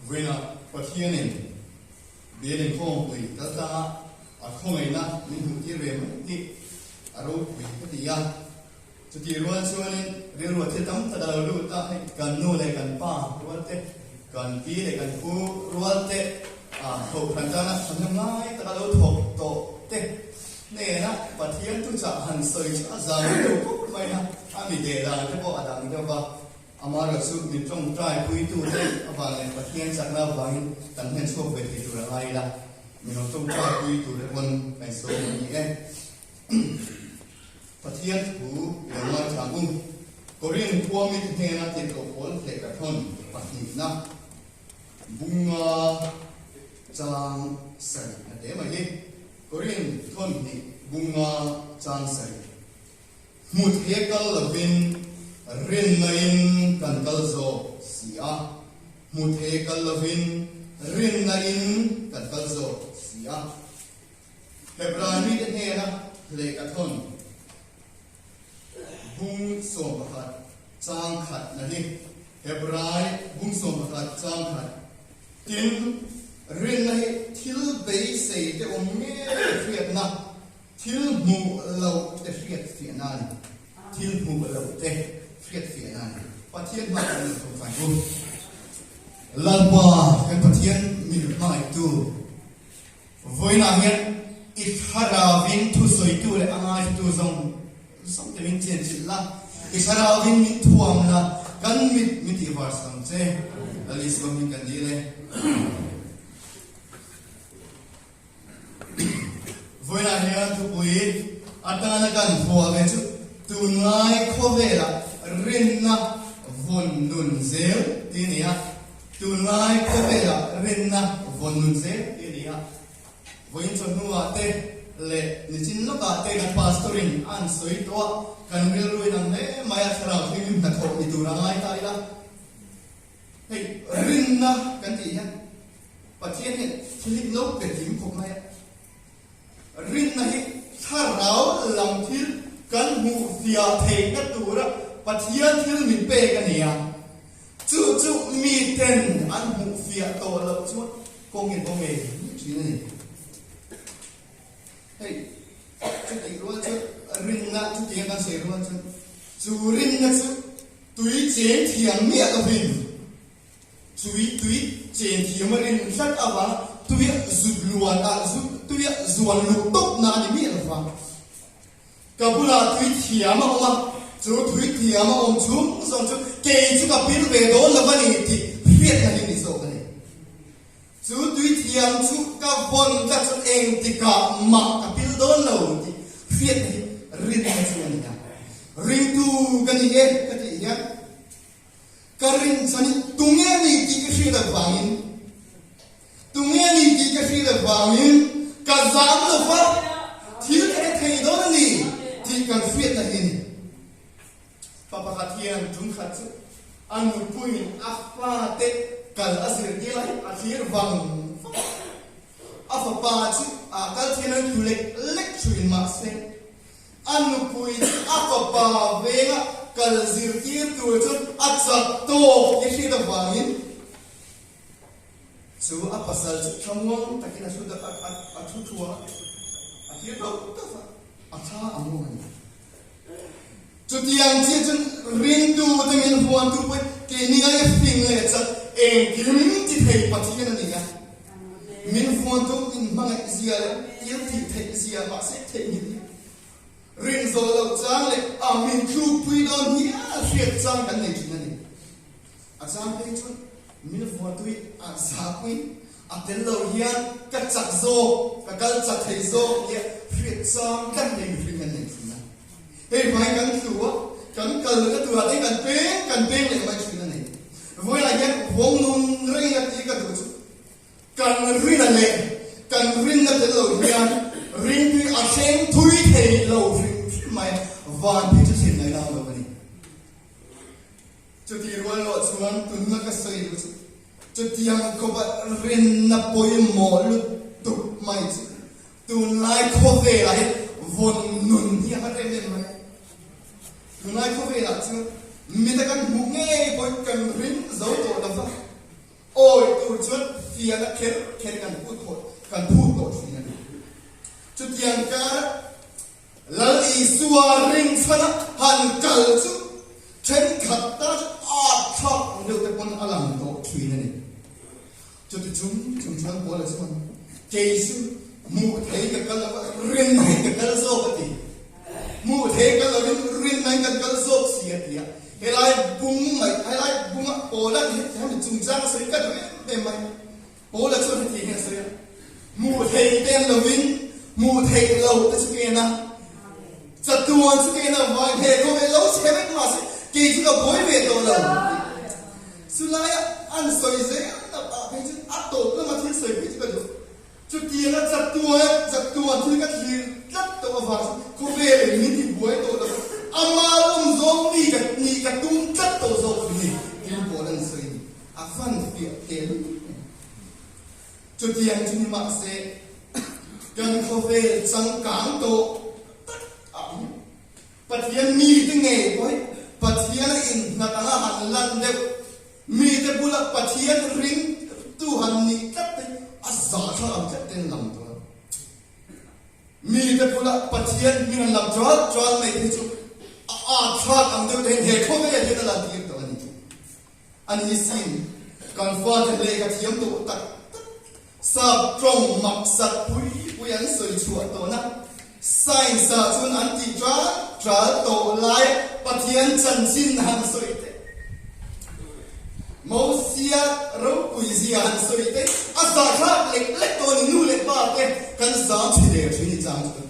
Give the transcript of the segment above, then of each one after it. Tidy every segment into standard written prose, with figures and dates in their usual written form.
Vena pathianin benin khong pui tata a khongai na min hu ti rem ti aro pui patia chuti ruan chuanin rilwa the tam tada lu ta kan no le kan pa ruan te kan pi le kan pu ruan te a tho phan ta na san ngai ta lo thok to te ne na pathian tu cha han soi cha za tu ko mai na ami de la te ko adang de ba amara su min trong trai pui tu te abang le pathian sak na bangin kan hen so be ti tu lai la min trong trai pui tu le kon mai so ni e pathian hu yang ma thangum korin puam mi the na te ko pol te ka thon pati na bunga chang sai na de ma hi korin thon ni bunga chang sai mut he kal lavin rin nain kan kal zo sia mut he kal lavin rin nain kan kal zo sia hebrani de he na le ka thon bung so bakhat chang khat na ni hebrai bung so bakhat chang khat tin rin na thil bei sei te om me fiat na thil mu lo te fiat fiat na thil mu lo te fiat fiat na pathian ma ni ko fa ku lalpa ke pathian mi mai tu voina hian I khara vin thu soi tu le angai tu zong som te min chen chil la I khara vin mi thuam la kan mi ti var sam che alis ko min kan dile voina hian tu pui atana kan phua ve chu tu ngai kho ve la rin na von nun zel ti nia tu ngai kho ve la rin na von nun zel ti nia voin chon nuwa te le ni chin lo ka te kan pastorin an soi to kan ril ruin ang le maya thara thim na thok ni tu rangai ta ila hey rin na kan ti ya pathian he thilip no pe tim khop mai rin na hi tharau lam thil kan mu fia the ka tu ra pathian thil mi pe ka nia chu chu mi ten an mu fia to lo chu kong nge chi ni hey chu ti ro chu rin na chu ti kan se ro chu rin na chu tui chen thiang mi ka vin tui chen thiang rin sat awa tui zut luan a zut tui zuan lu tok na ni mi la fa ka bula tui thiang ma ma chu tui thiang ma om chu song chu ke chu ka pil be do la ba ni ti fiat na ni so ka ni chu tui thiang chu ka bon ka chu eng ti ka ma ka pil do lo ti fiat ni rin na chu ni ya ring tu ka ni e ka ti ya ka rin sani tunge ni ti ka shi da bangin tunge ni ti ka shi da bangin ka zam lo fa thil ka thei do ni ti kan fiat na ni papa khatian tung khat chu anu puin afa te kal asir ti lai akhir wang afa pa chu a kal thian tu lek chuin ma se anu pui afa pa venga kal zir ti tu chu atsa to ye da wangin chu apasal chu thamwang takina su da a thu thua akhir do ta fa atha amon chu tiang chi chun ring tu te min huan tu pe ke ni ga ye ping le cha eng kim ti thei pathian ni ya min huan tu in mang zia ye ti thei zia ma se thei ni ring zo lo chang le a min chu pui don ni a hriat chang kan nei chin ni a chang pe chun min huan tu a sa pui a tel lo hian ka chak zo ka kal chak thei zo ye hriat chang kan nei hring kan nei hey mai kan thua kan kal ka tu ate kan peng le mai china nei voi la yan wong nun ring na ti ka tu kan rin na le kan rin na te lo hian ring ti a seng thui thei lo ring mai van pi chu sin nei na lo ni chu ti ro lo chuan tun na ka sai lu chu ti yang ko ba rin na poi mo lu tu mai chu tun lai kho ve la von nun hi ha re me mai tunai ko ve la chu mi ta kan mu nge ko kan rin zo to da fa oi tu phía là khéo cần phút tổ thì này chút yang cả là Isua ring sana han kal chu chen khat ta thak được cái con alam tổ thì này chút chúng sang bỏ là sao Jesus mu thấy cái là ring này cái là số cái gì mu thấy cái là ring này cái là số gì vậy hay là bung mày hay là bung bỏ là thì mình chúng sang sẽ cái đó để mày bỏ là số thì cái gì mu thấy tên là win mu thấy lâu cái gì na chặt tuôn cái na vài thế có cái lâu xem cái mà cái chúng ta bối về đâu lâu sulai an soi dễ cái chữ ắt tổ nó mà thiên soi cái gì đó chút tiền nó chặt tuôn thì cái gì rất tổ vào có về để nhìn thì bối tổ đó ama giống ni cái tung rất tổ giống ni cái bộ lần soi afan việc tiền chút tiền chúng mà sẽ cần có về sang cảng tổ bát hiền mi cái nghề coi bát hiền in na tanga han lan deu mi te bula bát hiền ring tu han ni kat te azza tha am kat ten lam to mi te bula bát hiền mi han lam twa mai te chu tha am deu te he ko ve te la ti to ani sin kan fa te le ka thiam to tak sa trong mak sat pui an soi chu to na sai sa chun an ti tra to lai pathian chan sin han soi te mo sia ro pui zia han soi te asa kha lek to ni nu le ba te kan sa chi le chi ni chang chu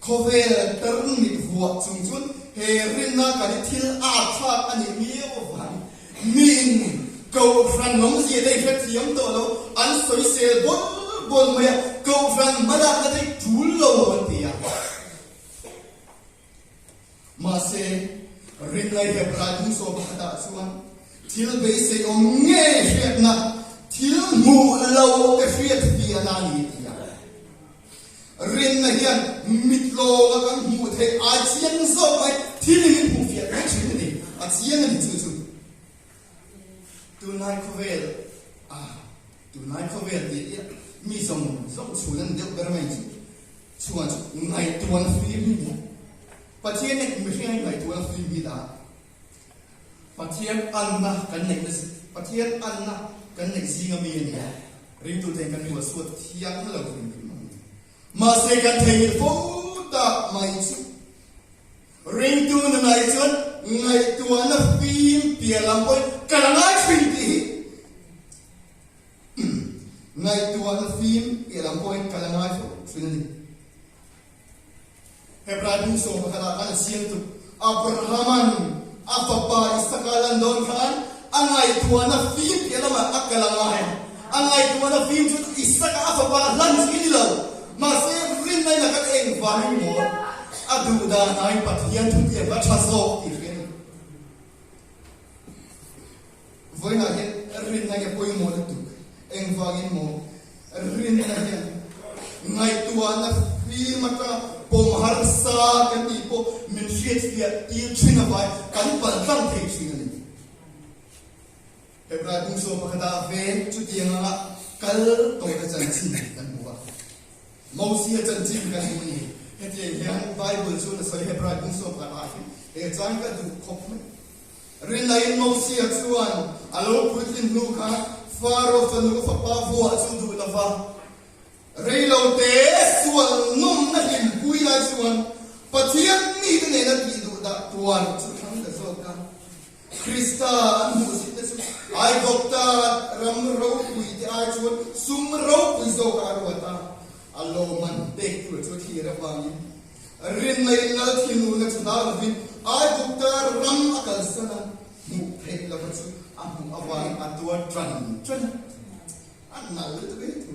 khove tarun mi huwa chung chun he rin na ka ni thil a kha ani mi o van min ko fran nom zia dei phet thiam to lo an soi se bol maya câu rằng mà đã thấy chú lâu hơn thì mà sẽ rin lại hẹp lại những số bát đã xuống thiếu bây sẽ ông nghe việc na thiếu mù lâu cái việc gì là gì thì rin này hiện mít lô và các mù thế ai chiến số vậy thiếu những mù việc cái chuyện này ai chiến này chứ chứ tu nai có về thì mi song chu nan deu ber mai chu chuan ngai tuan free mi ni pathian nek mi hriang ngai tuan free mi da pathian anna kan nek pathian anna kan nek zinga mi ni ring tu ten kan ni was suat thiang lo free mi ma se kan thei fo ta mai chu ring tu na nai chuan ngai tuan na phim pia lam poi kan ngai free ti ngay tuan phim ilang point kalangai fo sunani Hebraic so makala kan siang tu Abrahaman apapa isakalan don kan angai tuan phim ilang akalangai angai tuan phim tu isaka apapa lan ini lo masih rin nai nak eng vai mo adu da nai pathian tu dia ba chaso ifen voi na he rin nai ke poi mo tu eng vagin mo rin na yan ngai tua na fi maka pom har sa kan ipo min fiet dia i china vai kan ban ram the china ni Hebraic so makata ve chu tianga kal to ka chan chin kan buwa mausia chan chin kan ni heti yan bible so na sai Hebraic so makata e chan ka du khop me rin lai mausia chuan alo putin nu ka Faro fanu fa pa vo chu du la va reilo te sual num na him pui la chuan pathian ni ne na ti du da tuan chu thang da so ka Krista mu si te chu ai gokta ram ro pui ti ai chuan sum ro pui so ka ro ta allo man te tu chu thi ra wa ni rin lai la thi nu na chu na vin ai gokta ram akal sana mu the la chu amu awang atua tran anna lu te tu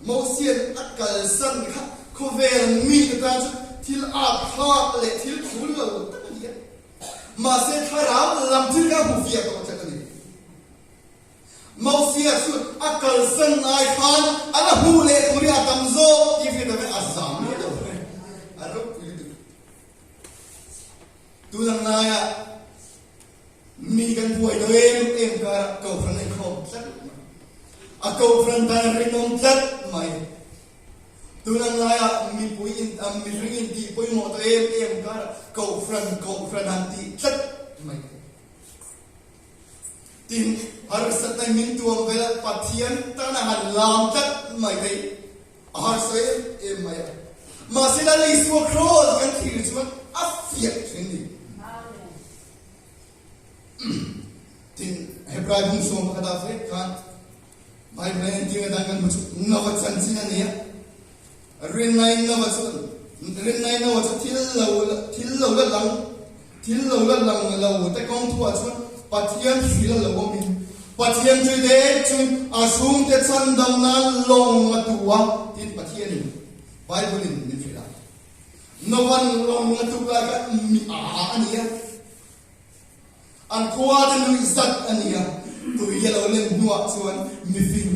mo sian akal san kha khovel mi ta chu thil a kha le thil khul lo ta ni ma se tharam lam thil ka mu fia ko ta ni mo sia chu akal san ai khan ana hu le puri atam zo ki fi ta azam ni to aro tu lang na ya mi kan buai do em ka ko phran ai khom sat ako friend ta rin nong tat mai tunang laya mi puin mi ringin ti poi mo to em ka ko friend anti tat mai tin har sat na min tuam vela pathian ta na han lam tat mai dei har so em mai ma sila li so cross kan thir chuan afia thini tin hebraim som kada fe kan mai brain tinga dangan muchu nawa chancina nia rin nai nawa thil lo la lang lo te kong thua chuan pathian hila lo min pathian chui de chun asung te chan dam na long atua tin pathian ni bible ni phila no one long atua ka mi a ania an khoa de nu zat ania tu yelo len nuwa chuan mi fin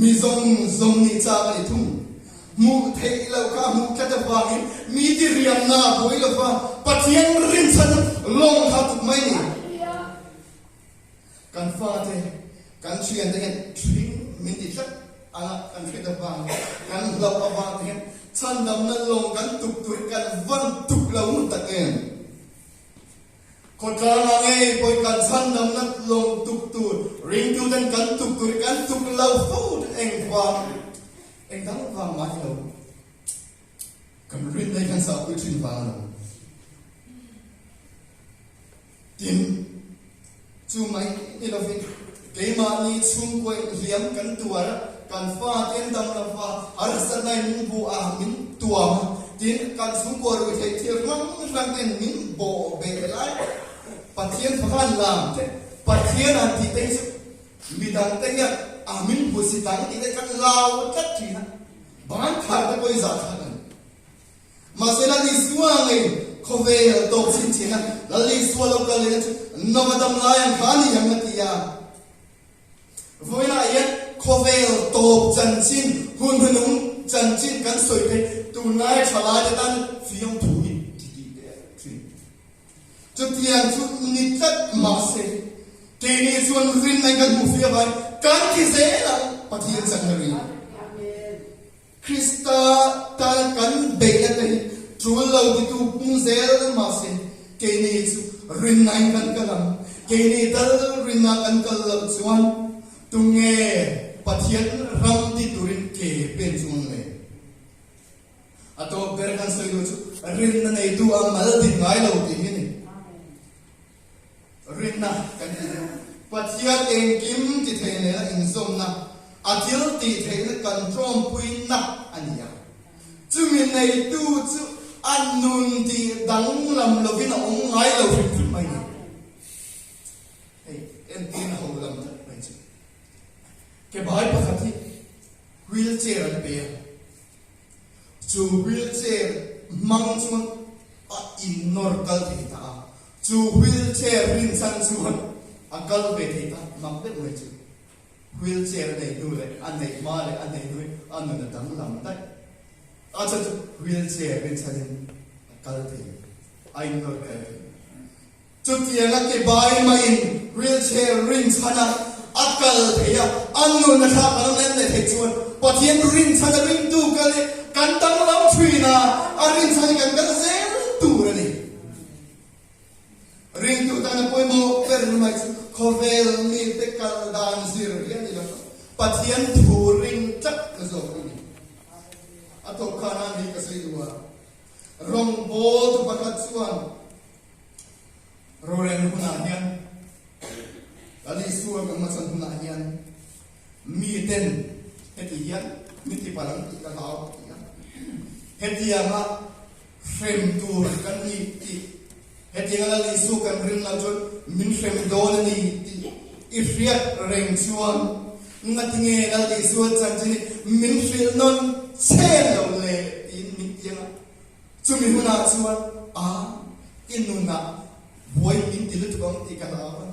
mi zong ni cha ni thum mu thei lo ka mu ka da wa mi di riam na boi lo fa pathian rin chan long ha tu mai ni kan fa te kan chian de thing min di chat anga kan fe da ba kan lo ba te chan dam na long kan tuk tu kan van tuk lo mu ta en Kota nangai boy kan sandam nat long tuk tu ring tu dan kan tuk lau food eng dang wang mai lo kan rin dai kan sa ku chin wang lo tin chu mai ni lo fin ke ma ni chung koi liam kan tuar kan fa ten dam la fa har sa nai min bu a min tuam tin kan chung ko ru thei thir rang ten min bo be lai pathian phakan lam te pathian anti te midang te ya amin busitang ite kan law tat thina ban tha ta koi za tha kan masela ni suwa ngai khove to chin china lali suwa lo ka le no madam la yang khani yang natia voila ya khove to chan chin hun hunung chan chin kan soi te tu nai chala de tan fiong thu Tiang tu ni tat mase, kini suan rin nai kan mufia bai, kan kisela pathian sanghari. Krista tal kan bela kai, trul lau ditu pungzel mase, kini su rin nai kan kalam, kini tal rin na kan kalam suan, tunge pathian ram di turin ke pen suan le. Atau berkan sayo tu rin na itu amal di ngai lau di ini. Rinna kan pathian engkim ti thene la insom na atil ti thene control puin na ania chumin nei tu chu annun ti dang lam lovina ong ngai lo fin mai ni hey en tin ho lam ta mai chu ke bai pakhati wheelchair an pe chu wheelchair mang chuan a innor kal ti ta chu wheelchair rin san chuan akal ve thei ta mam pe mai chu wheelchair nei du le an nei ma le an nei du an na dang lam tai a cha chu wheelchair rin san akal thei ai no ka chu tiang ke bai mai wheelchair rin san akal thei an no na tha kan len le thei chuan pathian rin san rin du ka le kan tang lam thui na a rin san kan ka zel tu ra ni ring tu tana poi mo per mai khovel mi te kal dan zir ya ni la pathian thu ring chak ka zo ni ato khana ni ka sei wa rong bo tu pakat suan roren huna hian ali suwa ka masan huna hian mi ten hetian mi ti palang ti ka law hetia ma frame tur kan ni ti hetiang la li su kan rin la jot min frem don ni ifriat reng chuan ngatinge la li su chan chini min fril non chen lo le in min tiang chumi huna chuan a inuna boy min tilut bang ti kala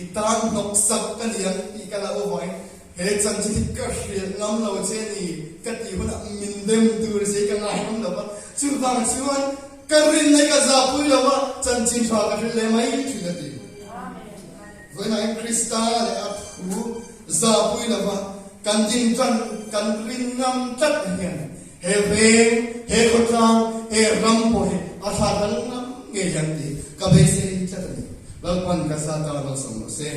itang nok sak kan yang ti kala o boy he chan chini ka fril ngam lo che ni ka ti huna min dem tur se ka ngai ngam lo ba chu bang chuan karin nai ka za pui lawa chan chin tha ka le mai thila ti voi nai krista le a thu za pui lava kan jing chan kan rin ngam tat hian he veng he khotang he ram po he asa kan ngam nge jan ti ka be se chat ni bal pan ka sa ta bal som se